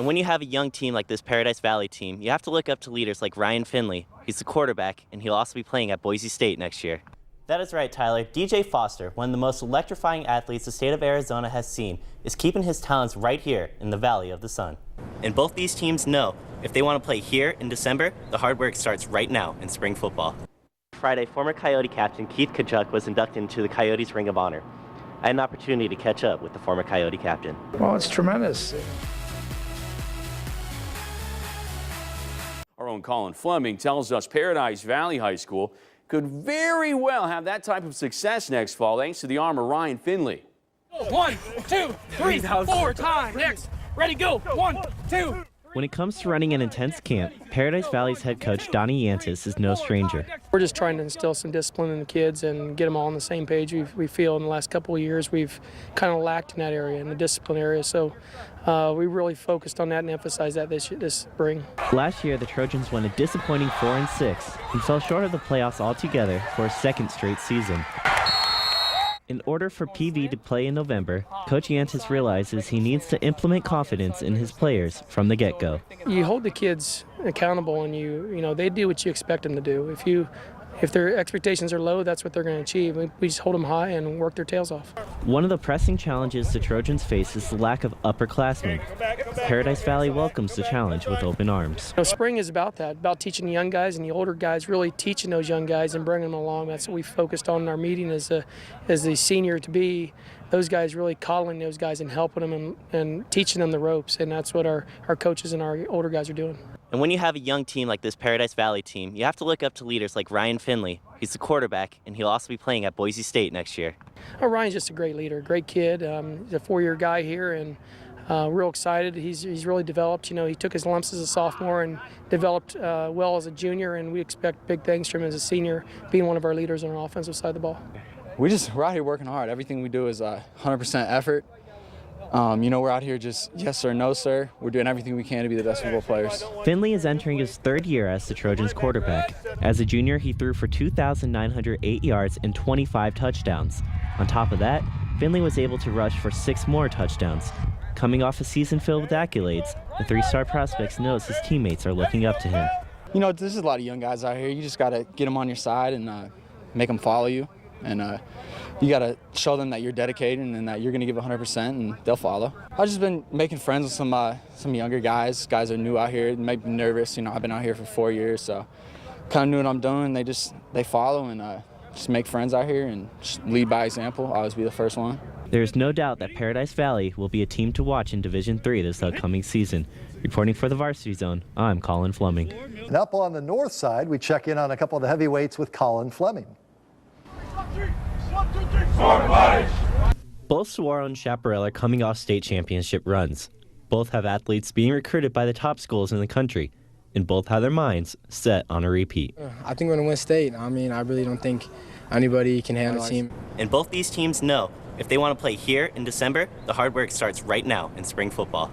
And when you have a young team like this Paradise Valley team, you have to look up to leaders like Ryan Finley. He's the quarterback, and he'll also be playing at Boise State next year. That is right, Tyler. DJ Foster, one of the most electrifying athletes the state of Arizona has seen, is keeping his talents right here in the Valley of the Sun. And both these teams know if they want to play here in December, the hard work starts right now in spring football. Friday, former Coyote captain Keith Kachuk was inducted into the Coyotes Ring of Honor. I had an opportunity to catch up with the former Coyote captain. Well, it's tremendous. Our own Collin Fleming tells us Paradise Valley High School could very well have that type of success next fall thanks to the arm of Ryan Finley. 1, 2, 3, 4 times. Next. Ready, go. 1, 2. When it comes to running an intense camp, Paradise Valley's head coach Donnie Yantis is no stranger. We're just trying to instill some discipline in the kids and get them all on the same page. We feel in the last couple of years we've kind of lacked in that area, in the discipline area. So we really focused on that and emphasized that this spring. Last year, the Trojans won a disappointing 4-6 and fell short of the playoffs altogether for a second straight season. In order for PV to play in November, Coach Yantis realizes he needs to implement confidence in his players from the get-go. You hold the kids accountable, and you know they do what you expect them to do. If their expectations are low, that's what they're going to achieve. We just hold them high and work their tails off. One of the pressing challenges the Trojans face is the lack of upperclassmen. Paradise Valley welcomes the challenge with open arms. Spring is about that, about teaching the young guys and the older guys, really teaching those young guys and bringing them along. That's what we focused on in our meeting as the senior to be. Those guys really coddling those guys and helping them and teaching them the ropes, and that's what our coaches and our older guys are doing. And when you have a young team like this Paradise Valley team, you have to look up to leaders like Ryan Finley. He's the quarterback, and he'll also be playing at Boise State next year. Oh, Ryan's just a great leader, great kid. He's a four-year guy here, and real excited. He's really developed. You know, he took his lumps as a sophomore and developed well as a junior, and we expect big things from him as a senior, being one of our leaders on our offensive side of the ball. We're out here working hard. Everything we do is 100% effort. You know, we're out here just yes or no, sir. We're doing everything we can to be the best football players. Finley is entering his third year as the Trojans quarterback. As a junior, he threw for 2,908 yards and 25 touchdowns. On top of that, Finley was able to rush for 6 more touchdowns. Coming off a season filled with accolades, the 3-star prospect knows his teammates are looking up to him. You know, there's a lot of young guys out here. You just got to get them on your side and make them follow you. And you got to show them that you're dedicated and that you're going to give 100%, and they'll follow. I've just been making friends with some younger guys. Guys are new out here. They might be nervous. You know, I've been out here for 4 years, so kind of knew what I'm doing. They follow and just make friends out here and just lead by example. Always be the first one. There's no doubt that Paradise Valley will be a team to watch in Division III this upcoming season. Reporting for the Varsity Zone, I'm Collin Fleming. And up on the north side, we check in on a couple of the heavyweights with Collin Fleming. Both Saguaro and Chaparral are coming off state championship runs. Both have athletes being recruited by the top schools in the country, and both have their minds set on a repeat. I think we're going to win state. I mean, I really don't think anybody can handle the team. And both these teams know if they want to play here in December, the hard work starts right now in spring football.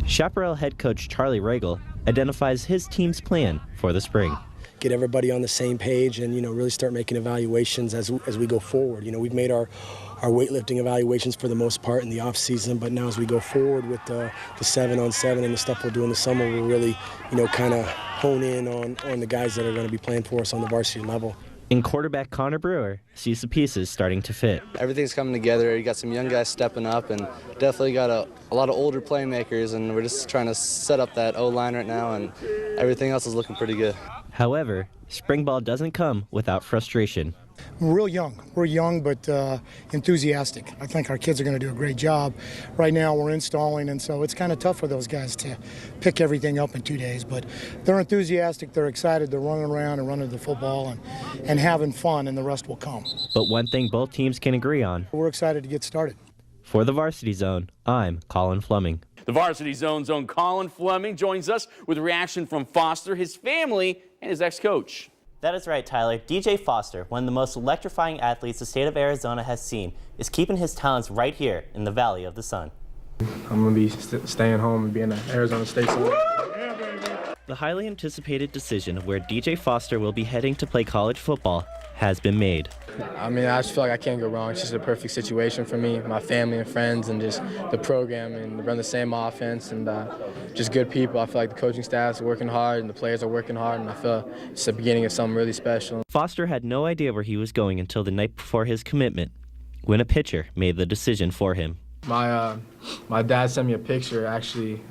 Chaparral head coach Charlie Regal identifies his team's plan for the spring. Get everybody on the same page and, you know, really start making evaluations as we go forward. You know, we've made our weightlifting evaluations for the most part in the off season, but now as we go forward with the 7-on-7 and the stuff we'll do in the summer, we'll really, you know, kind of hone in on the guys that are going to be playing for us on the varsity level. And quarterback Connor Brewer sees the pieces starting to fit. Everything's coming together. You got some young guys stepping up and definitely got a lot of older playmakers, and we're just trying to set up that O-line right now, and everything else is looking pretty good. However, spring ball doesn't come without frustration. We're real young. We're young but enthusiastic. I think our kids are going to do a great job. Right now we're installing, and so it's kind of tough for those guys to pick everything up in 2 days. But they're enthusiastic, they're excited, they're running around and running the football and having fun, and the rest will come. But one thing both teams can agree on. We're excited to get started. For the Varsity Zone, I'm Collin Fleming. The Varsity Zone's own Collin Fleming joins us with a reaction from Foster, his family, and his ex-coach. That is right, Tyler. DJ Foster, one of the most electrifying athletes the state of Arizona has seen, is keeping his talents right here in the Valley of the Sun. I'm going to be staying home and being an Arizona State Sun. The highly anticipated decision of where DJ Foster will be heading to play college football has been made. I mean, I just feel like I can't go wrong. It's just a perfect situation for me, my family and friends, and just the program, and run the same offense, and just good people. I feel like the coaching staff is working hard, and the players are working hard, and I feel it's the beginning of something really special. Foster had no idea where he was going until the night before his commitment, when a pitcher made the decision for him. My dad sent me a picture, actually.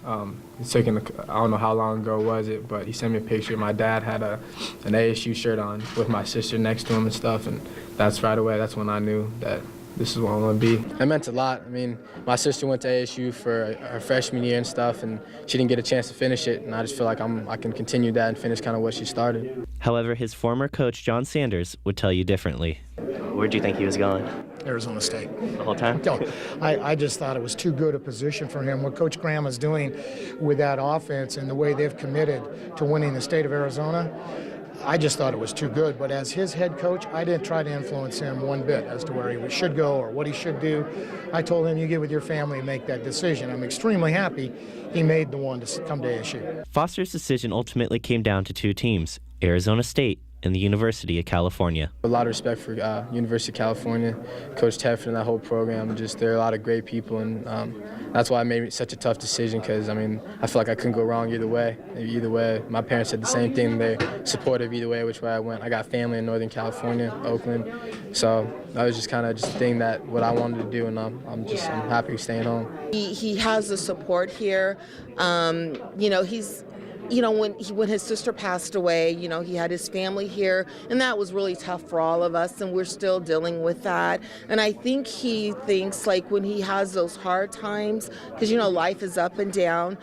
He's taken, I don't know how long ago was it, but he sent me a picture. My dad had an ASU shirt on with my sister next to him and stuff, and that's right away, that's when I knew that this is what I want to be. It meant a lot. I mean, my sister went to ASU for her freshman year and stuff, and she didn't get a chance to finish it, and I just feel like I can continue that and finish kind of what she started. However, his former coach, John Sanders, would tell you differently. Where do you think he was going? Arizona State. The whole time? No, I just thought it was too good a position for him. What Coach Graham is doing with that offense and the way they've committed to winning the state of Arizona, I just thought it was too good. But as his head coach, I didn't try to influence him one bit as to where he should go or what he should do. I told him, you get with your family and make that decision. I'm extremely happy he made the one to come to ASU. Foster's decision ultimately came down to two teams, Arizona State and the University of California. A lot of respect for University of California, Coach Teffer and that whole program. Just there are a lot of great people, and that's why I made such a tough decision, because I mean, I feel like I couldn't go wrong either way. My parents said the same thing. They're supportive either way, which way I went. I got family in Northern California, Oakland, so that was just kind of just a thing that what I wanted to do, and I'm happy staying home. He has the support here. When his sister passed away, he had his family here, and that was really tough for all of us, and we're still dealing with that. And I think he thinks, like, when he has those hard times, because, life is up and down,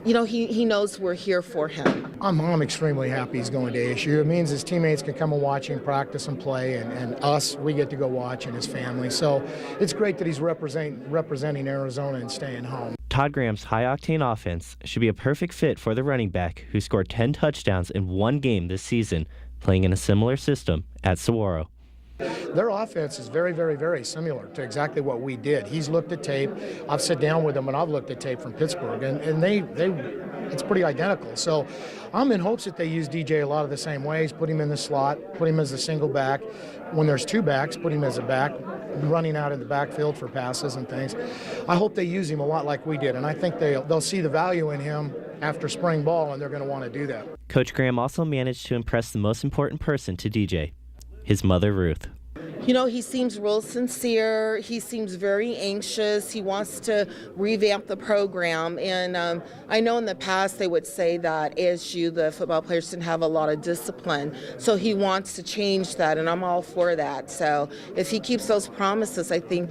he knows we're here for him. I'm extremely happy he's going to ASU. It means his teammates can come and watch him practice and play, and us, we get to go watch, and his family. So it's great that he's representing Arizona and staying home. Todd Graham's high-octane offense should be a perfect fit for the running back who scored 10 touchdowns in one game this season, playing in a similar system at Saguaro. Their offense is very, very, very similar to exactly what we did. He's looked at tape. I've sat down with him, and I've looked at tape from Pittsburgh, and it's pretty identical. So I'm in hopes that they use DJ a lot of the same ways, put him in the slot, put him as a single back. When there's two backs, put him as a back, running out in the backfield for passes and things. I hope they use him a lot like we did, and I think they'll see the value in him after spring ball, and they're going to want to do that. Coach Graham also managed to impress the most important person to DJ, his mother, Ruth. He seems real sincere. He seems very anxious. He wants to revamp the program. And I know in the past they would say that ASU, the football players, didn't have a lot of discipline. So he wants to change that, and I'm all for that. So if he keeps those promises, I think,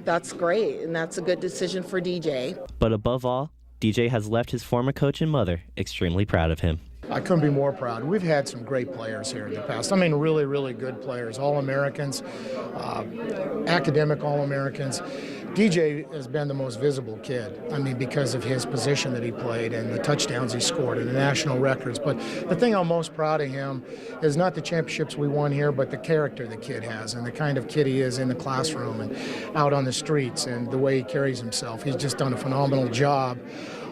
that's great. And that's a good decision for DJ. But above all, DJ has left his former coach and mother extremely proud of him. I couldn't be more proud. We've had some great players here in the past. I mean, really, really good players, All-Americans, academic All-Americans. DJ has been the most visible kid, because of his position that he played and the touchdowns he scored and the national records. But the thing I'm most proud of him is not the championships we won here, but the character the kid has and the kind of kid he is in the classroom and out on the streets and the way he carries himself. He's just done a phenomenal job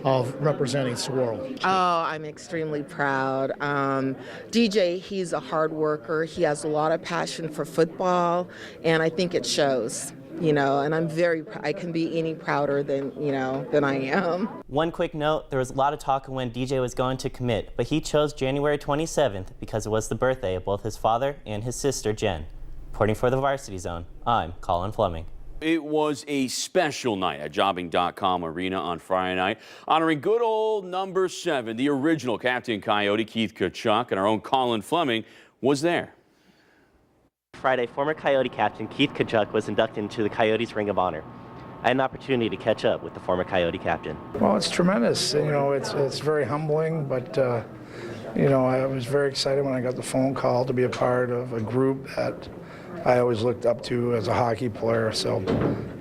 of representing Saguaro. Oh, I'm extremely proud. DJ, he's a hard worker. He has a lot of passion for football, and I think it shows. And I can be any prouder than I am. One quick note, there was a lot of talk of when DJ was going to commit, but he chose January 27th because it was the birthday of both his father and his sister, Jen. Reporting for the Varsity Zone, I'm Collin Fleming. It was a special night at Jobbing.com Arena on Friday night, honoring good old number 7, the original Captain Coyote, Keith Kachuk, and our own Collin Fleming was there. Friday, former Coyote captain Keith Kachuk was inducted into the Coyotes Ring of Honor. I had an opportunity to catch up with the former Coyote captain. Well, it's tremendous. It's very humbling, but I was very excited when I got the phone call to be a part of a group that I always looked up to as a hockey player. So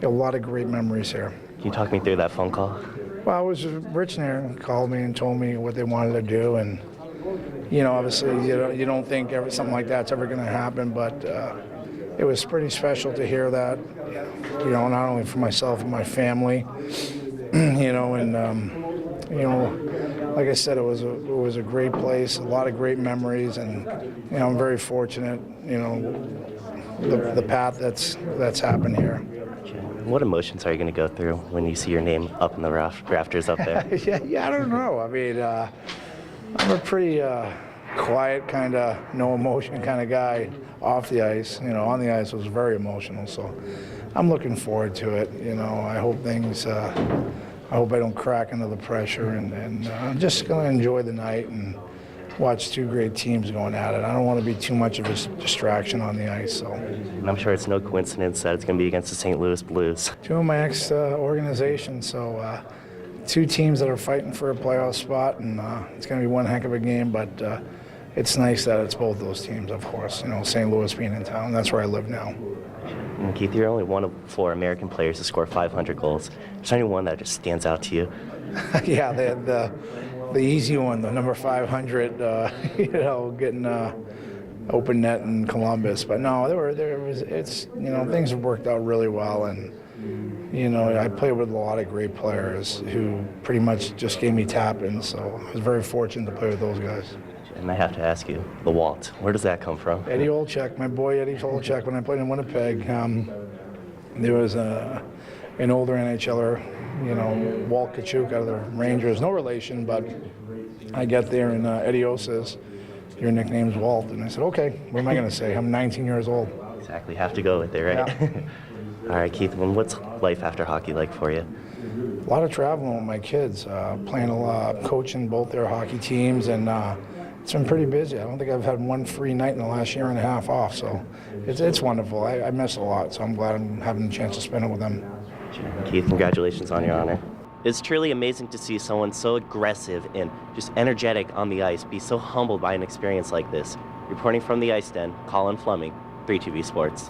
a lot of great memories here. Can you talk me through that phone call? Well, it was Rich Nairn called me and told me what they wanted to do, and obviously you don't think something like that's ever going to happen, but it was pretty special to hear that, not only for myself and my family, and like I said, it was a great place, a lot of great memories, and you know, I'm very fortunate. You know, the path that's happened here. What emotions are you going to go through when you see your name up in the rafters up there? yeah, I don't know. I mean, I'm a pretty quiet, kind of no emotion kind of guy off the ice. You know, on the ice was very emotional, so I'm looking forward to it. You know, I hope I hope I don't crack under the pressure, and I'm just going to enjoy the night and watch two great teams going at it. I don't want to be too much of a distraction on the ice. So. And I'm sure it's no coincidence that it's going to be against the St. Louis Blues. Two of my ex-organizations, so two teams that are fighting for a playoff spot, and it's going to be one heck of a game, but it's nice that it's both those teams, of course. You know, St. Louis being in town, that's where I live now. And Keith, you're only one of 4 American players to score 500 goals. Is there anyone that just stands out to you? Yeah, the easy one, the number 500, you know, getting open net in Columbus. But no, it's, you know, things have worked out really well, and you know, I played with a lot of great players who pretty much just gave me tap-ins, so I was very fortunate to play with those guys. And I have to ask you, the Walt, where does that come from? Eddie Olczyk, my boy Eddie Olczyk, when I played in Winnipeg, there was an older NHLer, you know, Walt Kachuk out of the Rangers, no relation, but I got there and Eddie O says, your nickname's Walt. And I said, okay, what am I going to say? I'm 19 years old. Exactly, have to go with it, right? Yeah. All right, Keith, what's life after hockey like for you? A lot of traveling with my kids, playing a lot, coaching both their hockey teams, and it's been pretty busy. I don't think I've had one free night in the last year and a half off, so it's wonderful. I miss a lot, so I'm glad I'm having the chance to spend it with them. Keith, congratulations on your honor. It's truly amazing to see someone so aggressive and just energetic on the ice be so humbled by an experience like this. Reporting from the Ice Den, Collin Fleming, 3TV Sports.